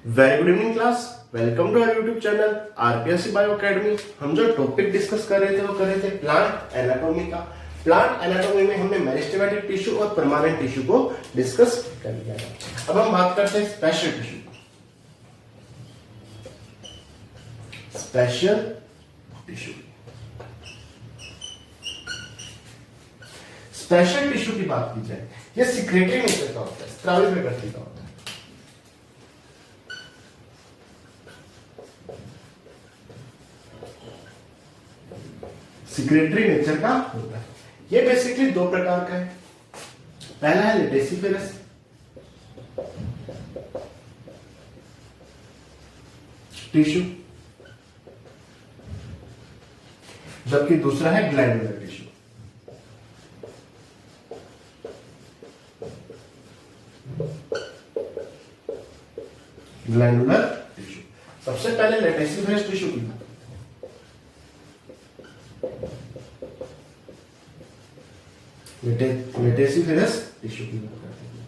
Very good evening class. Welcome to our YouTube channel RPSC bio academy. हम जो topic discuss कर रहे थे वो कर रहे थे प्लांट एनाटॉमी का। प्लांट एनाटॉमी में हमने मेरिस्टेमेटिक टिश्यू और परमानेंट टिश्यू को डिस्कस कर लिया था। अब हम बात करते हैं special tissue. Special tissue, special tissue की बात की जाए, ये सिक्रेटरी नेचर का होता है, स्रावी प्रकृति का होता है। सिक्रेटरी नेचर का होता है। ये बेसिकली दो प्रकार का है। पहला है लेटेसिफेरस, टिश्यू, जबकि दूसरा है ग्लैंडुलर टिश्यू। Glandular tissue. सबसे पहले लेटेसिफेरस टिश्यू की बात। लेटेसिफेरस टिश्यू की बात करते हैं।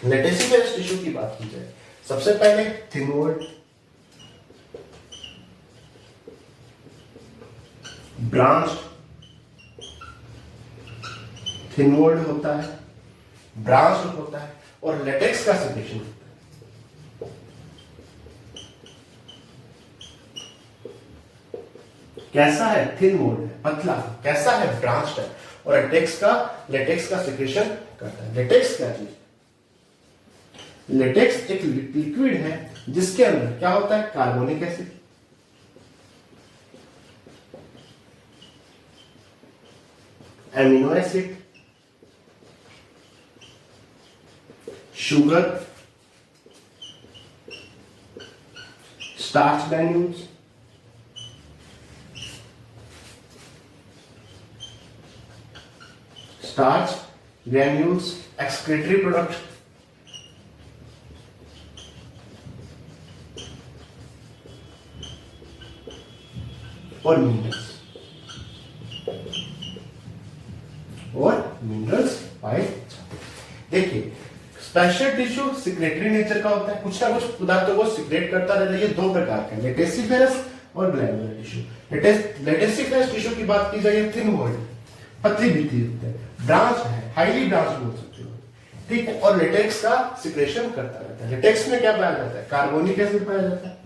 लेटेसिफेरस टिश्यू की बात की जाए, सबसे पहले thin walled, branch, thin walled होता है, ब्रांच होता है और लेटेक्स का सिक्रेशन होता है। कैसा है? थिन वॉल्ड है, पतला। कैसा है? ब्रांच है। और लेटेक्स का सिक्रेशन करता है। लेटेक्स क्या चीज? लेटेक्स एक लिक्विड है जिसके अंदर क्या होता है? Carbonic acid, amino acid, sugar, starch granules, excretory product, और मिनरल्स पाए जाते हैं। देखिए, स्पेशल टिश्यू सिक्रेटरी नेचर का होता है, कुछ ना कुछ पदार्थों को सिक्रेट करता रहता है। ये दो प्रकार के, लेटेसिफेरस और ग्लैंडुलर टिश्यू। लेटेसिफेरस टिश्यू की बात की जाए, थिन वॉल्ड, पतली भित्ति होती है, ब्रांच है, हाईली ब्रांच बोल सकते हो, ठीक है। और लेटेक्स का सिक्रेशन करता रहता है। लेटेक्स में क्या पाया जाता है? कार्बोनिक एसिड पाया जाता है,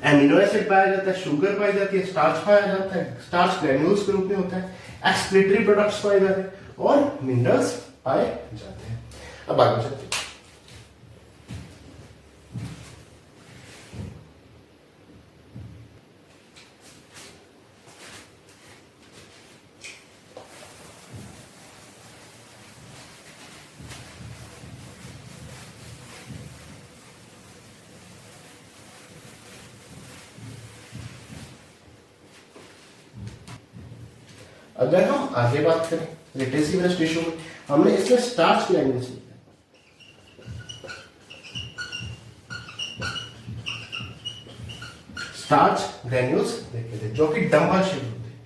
एमिनो एसिड पाया जाता है, शुगर पाई जाती है, स्टार्च पाया जाता है, स्टार्च ग्रैन्यूल्स के रूप में होता है, एक्सक्रीटरी प्रोडक्ट्स पाए जाते हैं और मिनरल्स पाए जाते हैं। अब आगे चलते हैं। अगर हम आगे बात करें लेटेसिफेरस टिश्यू में, हमने इसमें स्टार्च ग्रैन्यूल्स लिया, स्टार्च ग्रैन्यूल्स देखे थे, जो कि डंबल शेप होते हैं।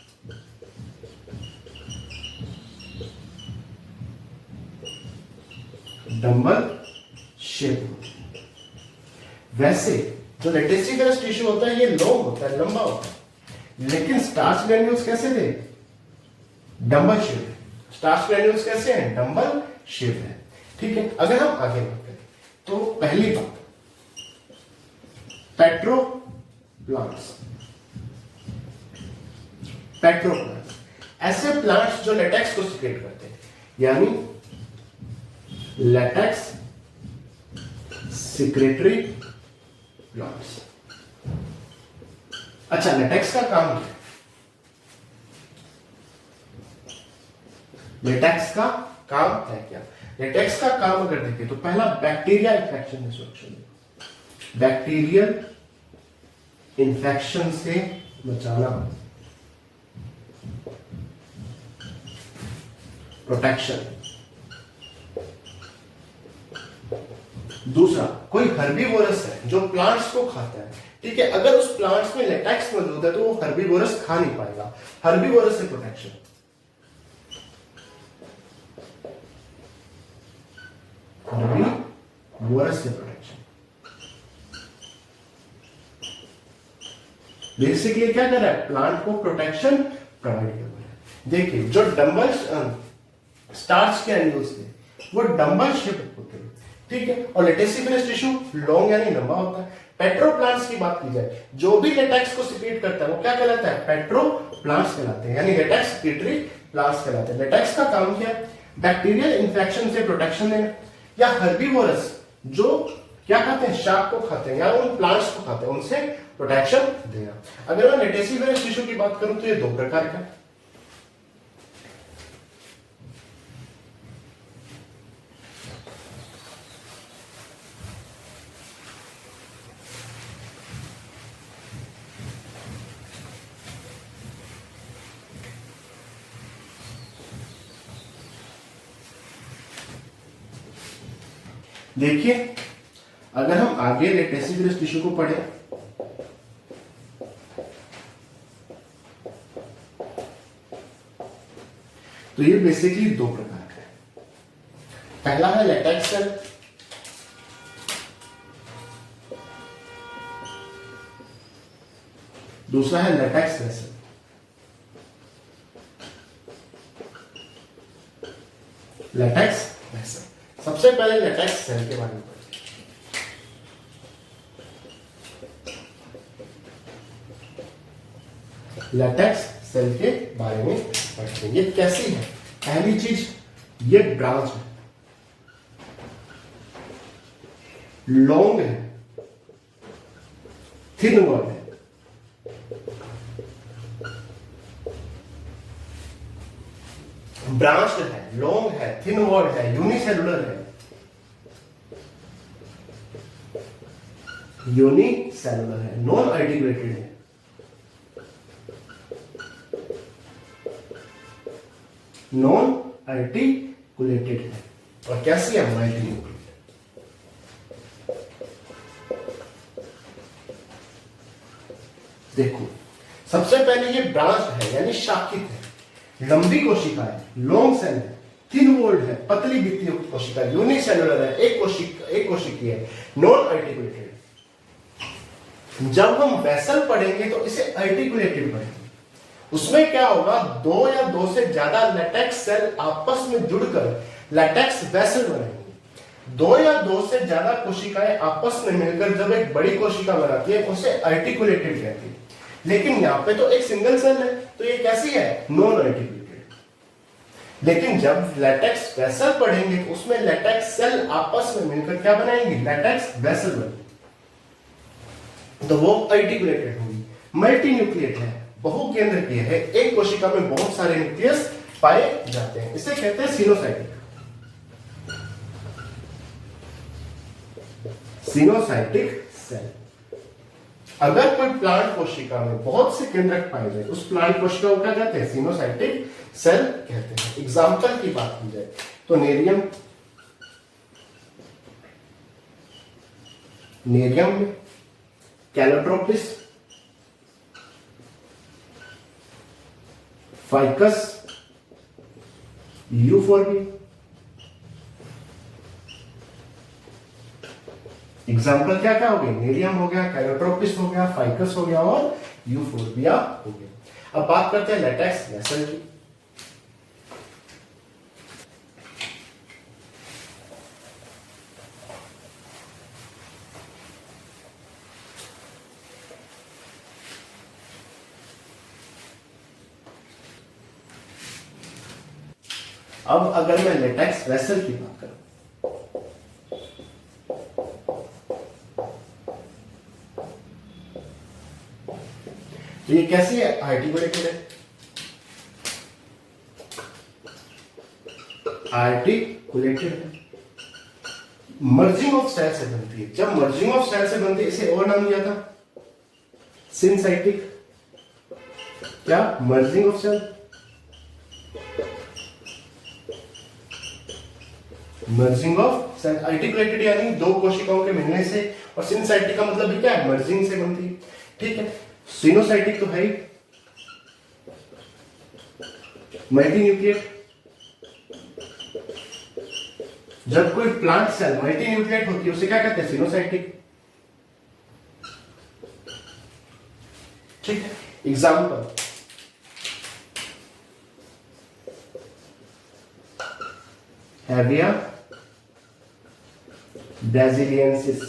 डंबल शेप होते हैं। वैसे जो लेटेसिफेरस टिश्यू होता है ये लॉन्ग होता है, लंबा होता है, लेकिन स्टार्च ग्रैन्यूल्स कैसे थे? Dumbbell shape. स्टार्च ग्रैन्यूल्स कैसे हैं? डंबल शेप है, ठीक है। अगर हम आगे बात करें तो पहली बात, पेट्रोप्लांट्स। पेट्रोप्लांट्स ऐसे प्लांट्स जो लेटेक्स को सिक्रेट करते हैं, यानी लेटेक्स सिक्रेटरी प्लांट्स। अच्छा, लेटेक्स का काम क्या है? लेटेक्स का काम है क्या? लेटेक्स का काम अगर देखें तो पहला, बैक्टीरिया इन्फेक्शन से सुरक्षा, बैक्टीरियल इन्फेक्शन से बचाना, प्रोटेक्शन। दूसरा, कोई हर्बीवोरस है जो प्लांट्स को खाता है, ठीक है। अगर उस प्लांट्स में लेटेक्स मौजूद है तो वो हर्बीवोरस खा नहीं पाएगा, हर्बीवोरस से प्रोटेक्शन। वायरस से प्रोटेक्शन। बेसिकली क्या कर रहा है, प्लांट को प्रोटेक्शन प्रोवाइड कर रहा है। देखिए जो डंबल स्टार्च के एनिमल्स थे वो डंबल शेप होते हैं, ठीक है, और लेटेसिफेरस टिश्यू लॉन्ग यानी लंबा होता है। पेट्रोप्लांट्स की बात की जाए, जो भी लेटेक्स को सिक्रीट करता है वो क्या कहलाता है, पेट्रोप्लांट्स कहलाते हैं, यानी लेटेक्स सिक्रीटरी प्लांट्स कहलाते हैं। लेटेक्स का काम क्या है, बैक्टीरियल इन्फेक्शन से प्रोटेक्शन देना, या हर्बीवोरस जो क्या खाते हैं, शाक को खाते हैं या उन प्लांट्स को खाते हैं, उनसे प्रोटेक्शन देना। अगर मैं लेटेसिफेरस टिश्यू की बात करूं तो ये दो प्रकार का है। देखिए अगर हम आगे लेटेसिफेरस टिश्यू को पढ़े तो ये बेसिकली दो प्रकार का है। पहला है लेटेक्स सेल, दूसरा है लेटेक्स वेसल। लेटेक्स वेसल, सबसे पहले लेटेक्स सेल के बारे में पढ़ते हैं। लेटेक्स सेल के बारे में पढ़ते हैं। ये कैसी है, पहली चीज ये ब्रांच है, लॉन्ग है, थिन वॉल है, ब्रांच्ड है, लॉन्ग है, थिन वॉल है, यूनिसेलुलर है, यूनिसेलुलर है, नॉन आर्टिकुलेटेड है, नॉन आर्टिकुलेटेड है, और कैसी है, मल्टीन्यूक्लिएट। देखो सबसे पहले ये ब्रांच है यानी शाखित है, लंबी कोशिका है, लॉन्ग सेल है, थिन वॉल्ड है, पतली भित्ति युक्त कोशिका, यूनिसेलुलर है, एक कोशिकी है, नॉन आर्टिकुलेटेड। जब हम वेसल पढ़ेंगे तो इसे आर्टिकुलेटेड पढ़ेंगे। उसमें क्या होगा, दो या दो से ज्यादा लेटेक्स सेल आपस में जुड़कर लेटेक्स वेसल बनेंगे। दो या दो से ज्यादा कोशिकाएं आपस में मिलकर जब एक बड़ी कोशिका बनाती है उसे आर्टिकुलेटेड कहती है। लेकिन यहां पे तो एक सिंगल सेल है, तो ये कैसी है, नॉन आर्टिकुलेटेड। लेकिन जब लेटेक्स वेसल पढ़ेंगे तो उसमें लेटेक्स सेल आपस में मिलकर क्या बनाएंगे, लेटेक्स वेसल बनेंगे, तो वो आर्टिकुलेटेड होगी। मल्टीन्यूक्लिएट है, बहुकेंद्रकीय है, एक कोशिका में बहुत सारे न्यूक्लियस पाए जाते हैं, इसे कहते हैं सिनोसाइटिक। Coenocytic cell. अगर कोई प्लांट कोशिका में बहुत से केंद्रक पाए जाए उस प्लांट कोशिका को क्या कहते हैं, सिनोसाइटिक सेल कहते हैं। एग्जाम्पल की बात की जाए तो नेरियम, नेरियम में कैलोट्रोपिस, फाइकस, यूफोर्बिया। एग्जाम्पल क्या क्या हो गए, नेरियम हो गया, कैलोट्रोपिस हो गया, फाइकस हो गया और यूफोर्बिया हो गया। अब बात करते हैं लेटेक्स वेसल की। अब अगर मैं लेटेक्स वेसल की बात करूं तो ये कैसी है, आर्टिकुलेटेड है, आर्टिकुलेटेड है, मर्जिंग ऑफ सेल से बनती है। जब मर्जिंग ऑफ सेल से बनती है इसे और नाम दिया था सिनसाइटिक। क्या, merging of cell, merging of cell. Articulated यानी दो कोशिकाओं के मिलने से, और सिनसाइटिक का मतलब भी क्या है, मर्जिंग से बनती है, ठीक है। सिनोसाइटिक तो है ही, मल्टीन्यूक्लिएट, जब कोई प्लांट सेल मल्टी न्यूक्लिएट होती है उसे क्या कहते हैं? सिनोसाइटिक। ठीक है, एग्जाम्पल हैविया ब्राजीलियंसिस,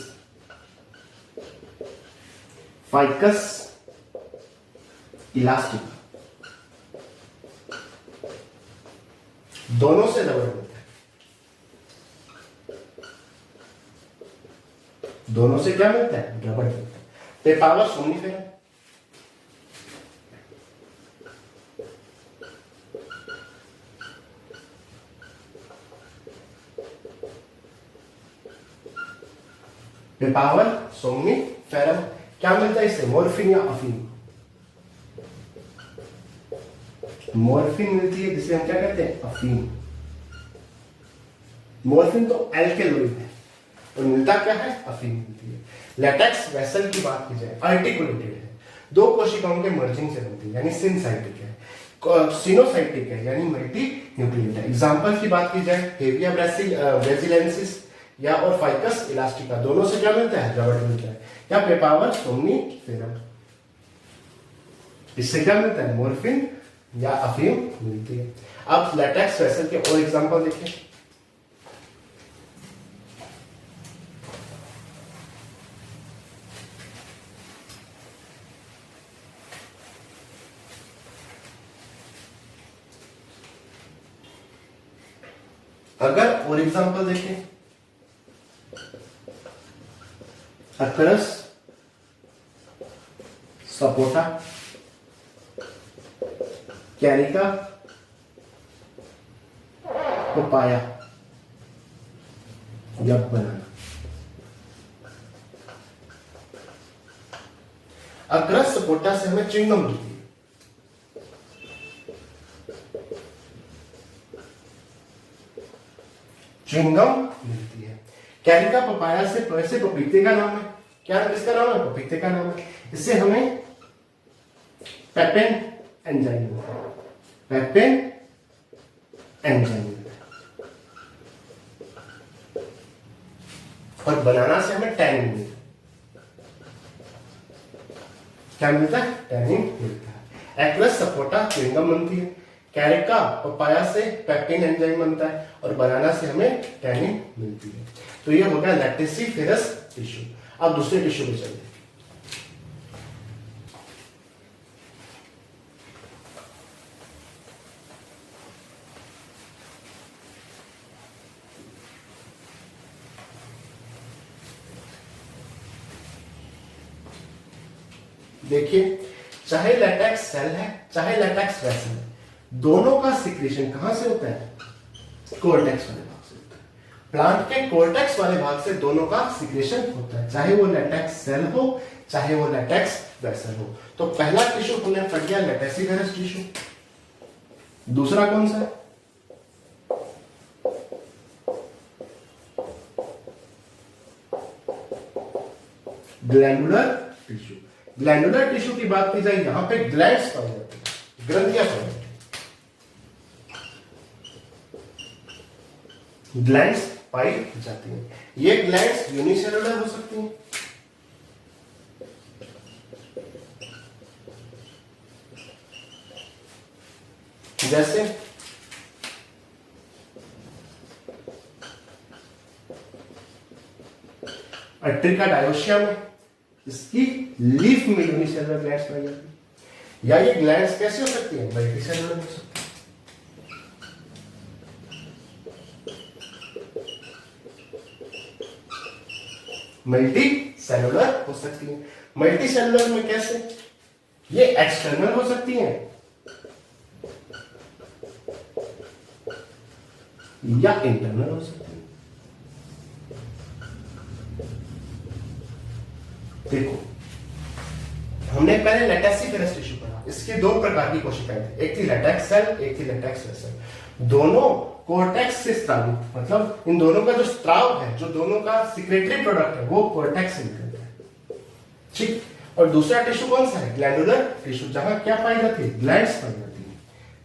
फाइकस इलास्टिक, दोनों से रबर मिलता है। दोनों से क्या मिलता है? रबर मिलता है। पेपावर सोमनिफेरम, पेपावर सोमनिफेरम क्या मिलता है इससे? मॉर्फिन या अफीम। मॉर्फिन मिलती है जिसे हम क्या कहते हैं? अफीम। मॉर्फिन तो एल्केलॉइड है और मिलता क्या है? अफीम मिलती है। लेटेक्स वेसल की बात की जाए, आर्टिकुलेटेड है, दो कोशिकाओं के मर्जिंग से बनती है, यानी सिनसाइटिक है। सिनोसाइटिक है यानी मल्टी न्यूक्लिएट है। एग्जांपल की बात की जाए, हेविया ब्राजीलियंसिस या और फाइकस इलास्टिका, दोनों से क्या मिलता है? रबर मिलता है। या पेपावर सोमनिफेरम, इससे क्या मिलता है? मॉर्फिन या अफीम मिलती है। अब लेटेक्स वेसल के और एग्जांपल देखिए। अगर और एग्जांपल देखें, अक्रस सपोटा, कैरिका, पपाया या बनाना। अक्रस सपोटा से हमें च्युइंगम मिलती है। च्युइंगम मिलती है। कैरिका पपाया से वैसे पपीते का नाम है। क्या किसका नाम है? पपीते का नाम है। इससे हमें पेपेन एंजाइम मिलता है। पेपेन एंजाइम मिलता है। और बनाना से हमें टैनिन मिलता है। क्या मिलता है? टैनिन मिलता है। एक्रस सपोटा च्युइंगम बनती है। कैरिका पपाया से पेप्टिन एंजाइम बनता है और बनाना से हमें टैनिन मिलती है। तो ये हो गया लैक्टिसिफेरस टिश्यू। अब दूसरे टिश्यू पे चलते हैं। देखिए, चाहे लैटेक्स सेल है चाहे लैटेक्स वेसल है, दोनों का सिक्रीशन कहां से होता है? कोर्टेक्स वाले भाग से होता है। प्लांट के कोर्टेक्स वाले भाग से दोनों का सिक्रीशन होता है, चाहे वो लैटेक्स सेल हो चाहे वो लैटेक्स वेसल हो। तो पहला टिश्यू हमने पढ़ लिया लैटेक्सिफेरस टिश्यू। दूसरा कौन सा है? Glandular tissue. ग्लैंडुलर टिश्यू की बात की जाए, यहां पे ग्लैंड्स पाई जाती है, ग्रंथियां पाई जाती है, ग्लैंड्स पाई जाती हैं। ये ग्लैंड्स यूनिसेलुलर हो सकती हैं, जैसे अट्रिका डायोसिया में इसकी लीफ में यूनिसेलुलर ग्लैंड्स पाई जाती है। या ये ग्लैंड्स कैसे हो सकती है? मल्टीसेलुलर हो सकती है। मल्टी सेलुलर हो सकती है। मल्टी सेलुलर में कैसे? ये एक्सटर्नल हो सकती है या इंटरनल हो सकती है। देखो, हमने पहले लैटेक्सिफेरस टिश्यू पढ़ा, इसके दो प्रकार की कोशिकाएं थी, एक थी लैटेक्स सेल, एक थी लैटेक्स वेसल। दोनों कोर्टेक्स से स्त्रावित, मतलब इन दोनों का जो स्त्राव है, जो दोनों का सिक्रेटरी प्रोडक्ट है, वो कोर्टेक्स से निकलता है। ठीक। और दूसरा टिश्यू कौन सा है? ग्लैंडुलर टिश्यू, जहां क्या पाई जाती है? ग्लैंड्स पाई जाती है,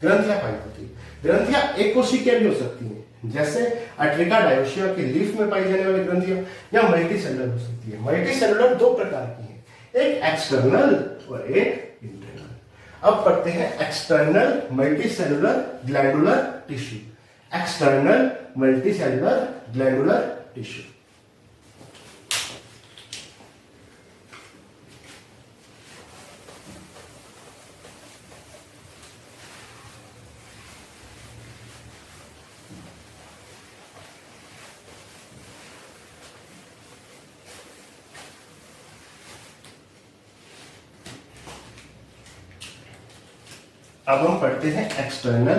ग्रंथियां पाई जाती है। ग्रंथियां एक कोशिकीय भी हो सकती हैं, जैसे अट्रिका डायोसिया की लीफ में पाई जाने वाली ग्रंथियां, या मल्टी सेलुलर हो सकती है। मल्टी सेलुलर दो प्रकार की है, एक एक्सटर्नल और एक इंटरनल। अब पढ़ते हैं external multi cellular glandular tissue. External multi cellular glandular tissue. अब हम पढ़ते हैं external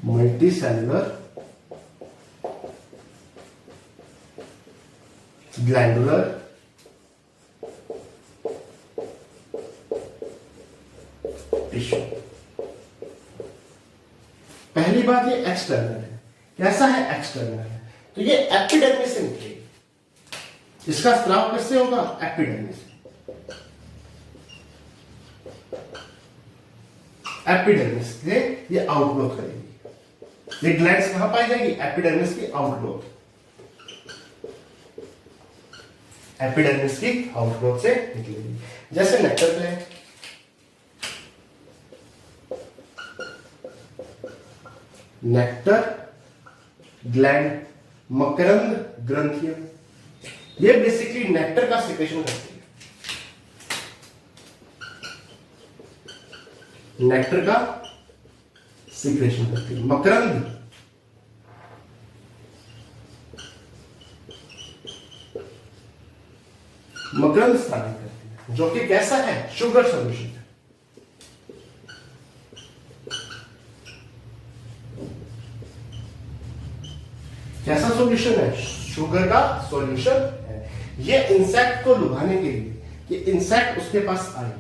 multi cellular glandular tissue. पहली बात, ये एक्सटर्नल है। कैसा है एक्सटर्नल है? तो ये एपिडर्मिस से निकलेगी। इसका स्राव किससे होगा? एपिडर्मिस। एपिडर्मिस से ये आउटग्रोथ करेगी। ये ग्लैंड्स कहां पाई जाएगी? एपिडर्मिस की आउटग्रोथ। एपिडर्मिस की आउटग्रोथ से निकलेगी। जैसे नेक्टर ग्लैंड, नेक्टर ग्लैंड, मकरंद ग्रंथियां, ये बेसिकली नेक्टर का सिक्रेशन करती है। नेक्टर का सिक्रेशन करती है। मकरंद मकरंद स्रावित करती है, जो कि कैसा है? शुगर सॉल्यूशन है। कैसा सॉल्यूशन है? शुगर का सॉल्यूशन है। ये इंसेक्ट को लुभाने के लिए, ये इंसेक्ट उसके पास आए,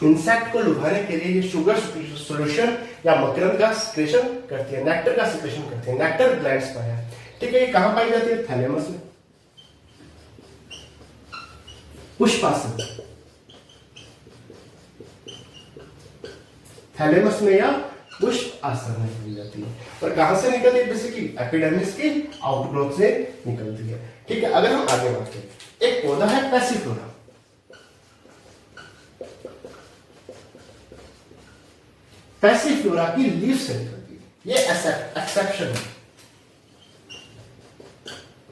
इंसेक्ट को लुभाने के लिए ये शुगर सॉल्यूशन या मकरंद का सिक्रेशन करती है, नेक्टर का सिक्रेशन करती है। नेक्टर ग्लैंड्स पर है, ठीक है। ये कहां पाई जाती है? थैलेमस में, पुष्पासन, थैलेमस में या पुष्प आसन में पाई जाती है। और कहां से निकलती है? बेसिकली एपिडर्मिस की आउटग्रोथ से निकलती है, ठीक है। अगर हम आगे बात करें, एक पौधा है पैसिफ्लोरा। पैसिफ्लोरा की लीफ से निकलती है, ये एक्सेप्शन है।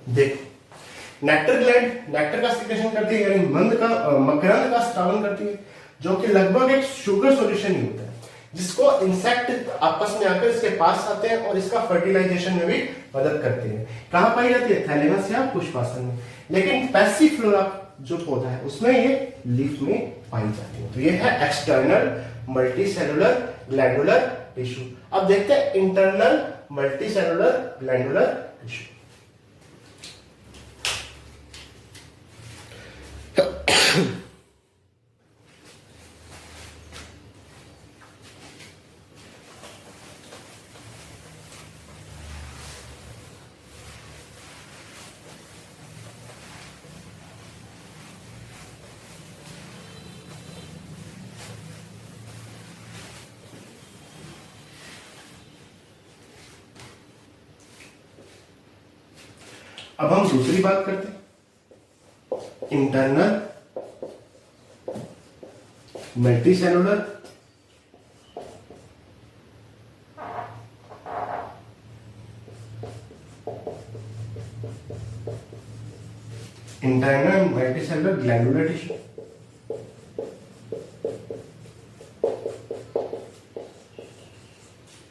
देखो, नेक्टर ग्लैंड नेक्टर का सिक्रेशन करती है, यानी मकरंद का स्रावन करती है, जो कि लगभग एक शुगर सॉल्यूशन ही होता है, जिसको इंसेक्ट आपस में आकर इसके पास आते हैं और इसका फर्टिलाइजेशन में भी मदद करते हैं। कहां पाई जाती है? थैलेमस या पुष्पासन में। लेकिन पैसिफ्लोरा जो पौधा है उसमें ये लीफ में पाई जाती है। तो ये है external multi cellular glandular tissue. अब देखते हैं internal multi cellular glandular tissue. अब हम दूसरी बात करते हैं, internal multi cellular glandular tissue.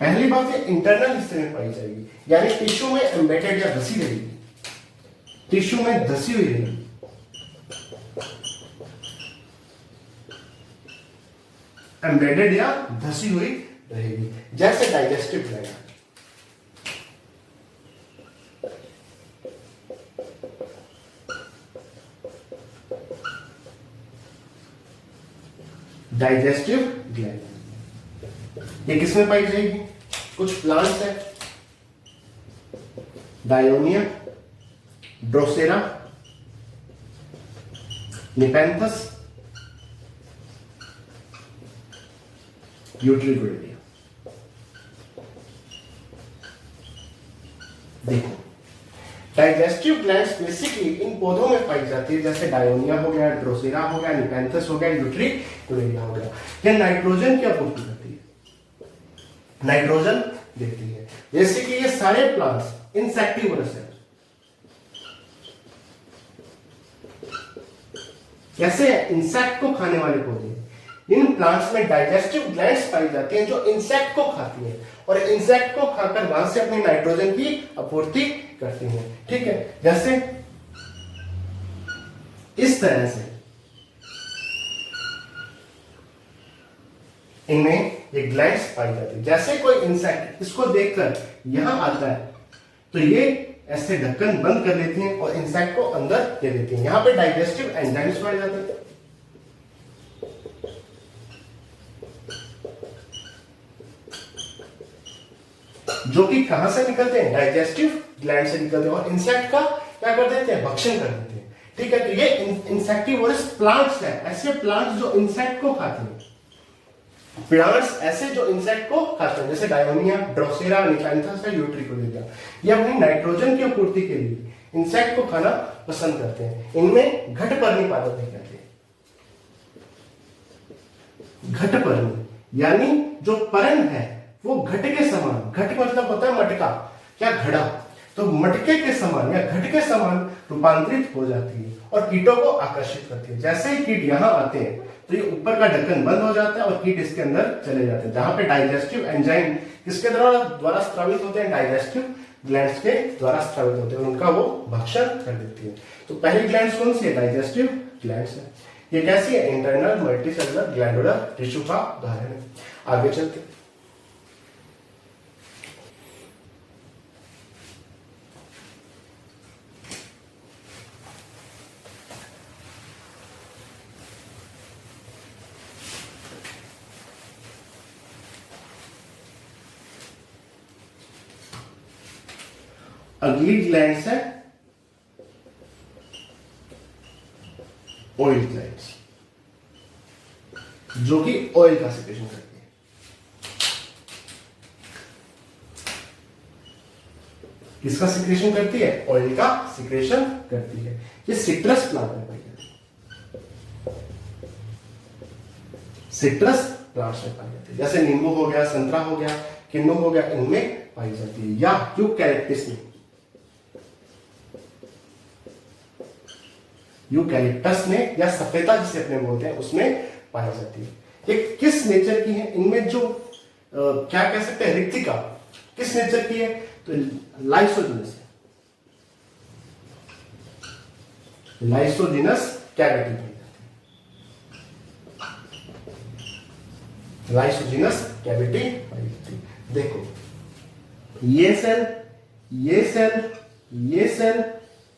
पहली बात है, इंटरनल हिस्से में पाई जाएगी, यानी टिश्यू में एम्बेडेड या धसी रहेगी, टिश्यू में धसी हुई रहेगी। एम्बेडेड या धसी हुई रहेगी, जैसे डाइजेस्टिव ग्लैंड। डाइजेस्टिव ग्लैंड ये किसमें पाई जाएगी? कुछ प्लांट्स है, डायोनियम, ड्रोसेरा, निपेंथस, यूट्रिकोइडिया। देखो डाइजेस्टिव ग्लैंड्स बेसिकली इन पौधों में पाई जाती है, जैसे डायोनिया हो गया, ड्रोसेरा हो गया, निपेंथस हो गया, यूट्रिकोइडिया हो गया। यह नाइट्रोजन की आपूर्ति करती है, नाइट्रोजन देती है। जैसे कि ये सारे प्लांट्स इंसेक्टिवोरस है। कैसे? इंसेक्ट को खाने वाले पौधे। इन प्लांट्स में डाइजेस्टिव ग्लैंड्स पाई जाती हैं जो इंसेक्ट को खाती हैं और इंसेक्ट को खाकर वहां से अपनी नाइट्रोजन की आपूर्ति करती हैं। ठीक है, जैसे इस तरह से इनमें ये ग्लैंड्स पाई जाती है। जैसे कोई इंसेक्ट इसको देखकर यहां आता है तो ये ऐसे ढक्कन बंद कर लेती हैं और इंसेक्ट को अंदर दे देती हैं। यहां पे डाइजेस्टिव एंजाइम्स पाए जाते हैं जो कि कहां से निकलते हैं? डाइजेस्टिव ग्लैंड से निकलते हैं और इंसेक्ट का क्या कर देते हैं? भक्षण कर देते हैं। ठीक है, तो ये इंसेक्टिवोरस प्लांट्स है, ऐसे प्लांट्स जो इंसेक्ट को खाते हैं। प्लांट्स ऐसे जो इंसेक्ट को खाते हैं, जैसे डायोनिया, ड्रोसेरा, निपेंथस है, यूट्रिकोइडिया, ये अपनी नाइट्रोजन की आपूर्ति के लिए इंसेक्ट को खाना पसंद करते हैं। इनमें घटपर्णी पादप भी कहते हैं। घटपर्णी यानी जो पर्ण है वो घट के समान, घट मतलब होता है मटका या घड़ा, तो मटके के समान या घट के समान रूपांतरित हो जाती है और कीटों को आकर्षित करती है। जैसे ही कीट यहां आते हैं तो ये ऊपर का ढक्कन बंद हो जाता है और कीट इसके अंदर चले जाते हैं, जहां पे डाइजेस्टिव एंजाइम किसके द्वारा स्रावित होते हैं? डाइजेस्टिव ग्लैंड्स के द्वारा स्रावित होते हैं, उनका वो भक्षण कर देती है। तो पहली ग्लैंड्स कौन सी है? डाइजेस्टिव ग्लैंड्स है। ये कैसी है? इंटरनल मल्टीसेलुलर ग्लैंडुलर टिश्यू का उदाहरण है। आगे चलते अगली ग्लैंड्स है ऑयल ग्लैंड्स, जो कि ऑयल का सिक्रेशन करती है। किसका सिक्रेशन करती है? ऑयल का सिक्रेशन करती है। ये सिट्रस प्लांट में पाई जाती है, सिट्रस प्लांट्स में पाई जाती है, जैसे नींबू हो गया, संतरा हो गया, किन्नू हो गया, इनमें पाई जाती है। या यूकैलिप्टस में, यूकैलिप्टस में या सफेदा जिसे अपने बोलते हैं उसमें पाई जाती है। ये किस नेचर की है? इनमें जो क्या कह सकते हैं, रिक्तिका किस नेचर की है? तो लाइसोजिनस है, लाइसोजिनस कैविटी पाई जाती है, लाइसोजिनस कैविटी पाई जाती है। देखो ये सेल, ये सेल, ये सेल,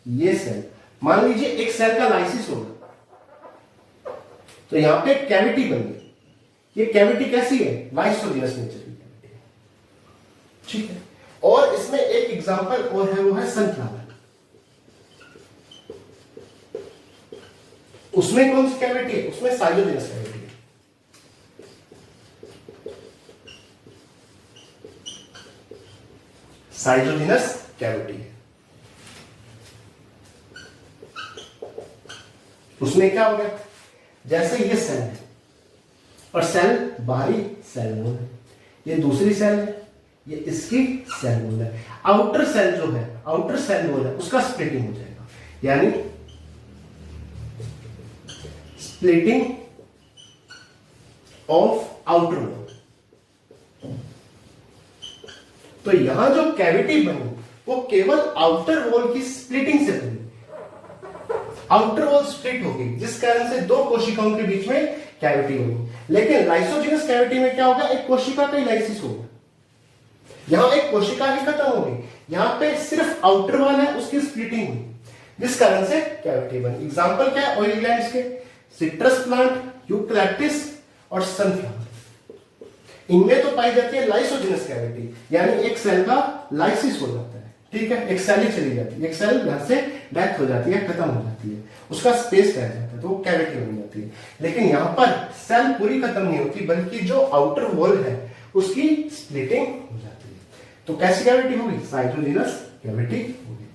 ये सेल, मान लीजिए एक सेल का लाइसिस होगा तो यहां पे कैविटी बन गई। ये कैविटी कैसी है? लाइसोजिनस नेचर की कैविटी है। ठीक है, और इसमें एक एग्जांपल और है, वो है सनफ्लावर। उसमें कौन सी कैविटी है? उसमें साइलोजिनस कैविटी है। साइलोजिनस कैविटी है। उसमें क्या हो गया? जैसे ये सेल है और सेल बाहरी सेल वॉल है, ये दूसरी सेल है, ये इसकी सेल वॉल है। आउटर सेल जो है, आउटर सेल वॉल है, उसका स्प्लिटिंग हो जाएगा, यानी स्प्लिटिंग ऑफ आउटर वॉल। तो यहां जो कैविटी बनी वो केवल आउटर वॉल की स्प्लिटिंग से बनी, आउटर वॉल स्प्लिट होगी, जिस कारण से दो कोशिकाओं के बीच में कैविटी होगी। लेकिन लाइसोजिनस कैविटी में क्या होगा? एक कोशिका का लाइसिस होगा, यहां एक कोशिका ही खत्म होगी, यहां पे सिर्फ आउटर वॉल है, उसकी स्प्लिटिंग हुई, जिस कारण से कैविटी बनी। एग्जांपल क्या है ऑयल ग्लैंड्स के? सिट्रस प्लांट, यूकैलिप्टस और सनफ्लावर। इनमें तो पाई जाती है लाइसोजिनस कैविटी, यानी एक सेल का लाइसिस हो जाता है। ठीक है, एक सेल ही चली जाती है, एक सेल यहां से डेथ हो जाती है, खत्म हो जाती है, उसका स्पेस रह जाता है। है तो वो कैविटी बन जाती है। लेकिन यहाँ पर सेल पूरी खत्म नहीं होती बल्कि जो आउटर वॉल है उसकी स्प्लिटिंग हो जाती है। तो कैसी कैविटी होगी? साइटोजिनस कैविटी होगी।